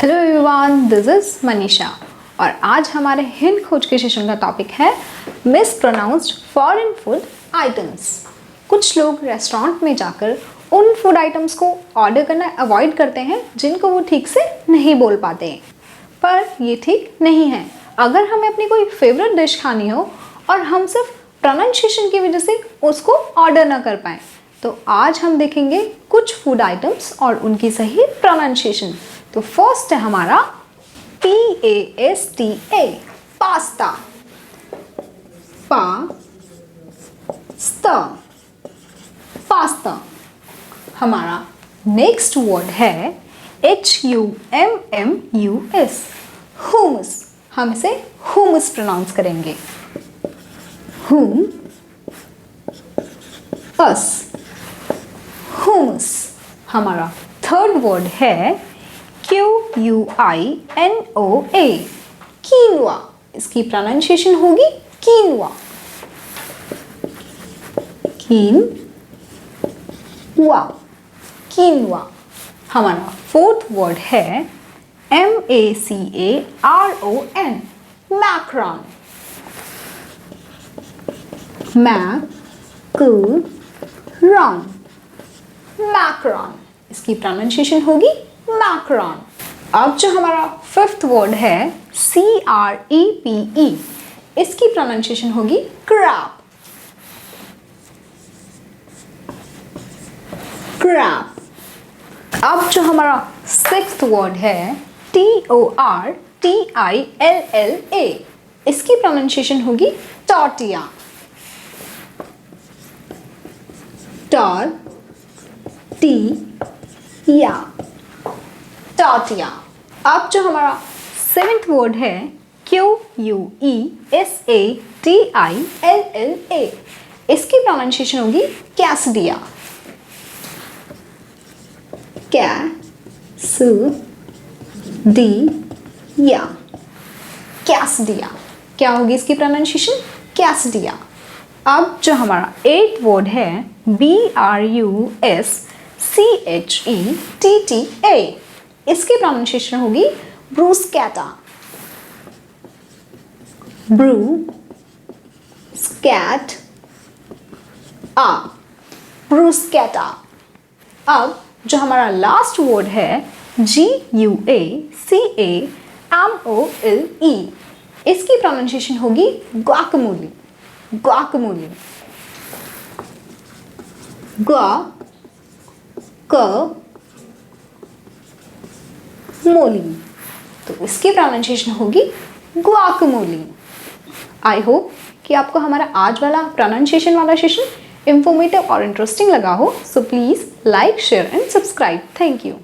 Hello everyone, this is Manisha और आज हमारे हिंद खोज के सेशन का टॉपिक है मिसप्रोनाउंस्ड फॉरेन फूड आइटम्स। कुछ लोग रेस्टोरेंट में जाकर उन फूड आइटम्स को ऑर्डर करना अवॉइड करते हैं जिनको वो ठीक से नहीं बोल पाते हैं, पर ये ठीक नहीं है। अगर हमें अपनी कोई फेवरेट डिश खानी हो और हम सिर्फ प्रोनाउंसिएशन की वजह से उसको ऑर्डर ना कर पाएँ, तो आज हम देखेंगे कुछ फूड आइटम्स और उनकी सही प्रोनाउंसिएशन। तो फर्स्ट है हमारा PASTA, पास्ता। पास्ता। हमारा नेक्स्ट वर्ड है HUMMUS, hummus। हम इसे hummus प्रोनाउंस करेंगे, hummus। हमारा थर्ड वर्ड है QUINOA, कीनवा। इसकी प्रोनाउंसिएशन होगी कीनवा, कीनवा। हमारा फोर्थ वर्ड है MACARON, मैक्रोन, मैक्रोन। इसकी प्रोनाउंसिएशन होगी मैक्रोन। अब जो हमारा फिफ्थ वर्ड है CREPE, इसकी प्रोनाउंसिएशन होगी क्रैप, क्रैप। अब जो हमारा सिक्स्थ वर्ड है TORTILLA, इसकी प्रोनाउंसिएशन होगी टॉर्टिया, टॉर्टिया। अब जो हमारा सेवेंथ वर्ड है QUESATILLA, इसकी प्रोनाउंसिएशन होगी कैसडिया, कैसडिया। क्या होगी इसकी प्रोनाउंसिएशन? कैसडिया। अब जो हमारा एट वर्ड है BRUSCHETTA, इसकी प्रोनाउंसिएशन होगी ब्रूस्कैटा, ब्रूस्कैटा। अब जो हमारा लास्ट वर्ड है GUACAMOLE, इसकी प्रोनाउंसिएशन होगी guacamole, guacamole, guacamole। तो इसकी प्रोनाउंसिएशन होगी guacamole। आई होप कि आपको हमारा आज वाला प्रोनाउंसिएशन वाला सेशन इंफॉर्मेटिव और इंटरेस्टिंग लगा हो। So please like, share and subscribe. Thank you.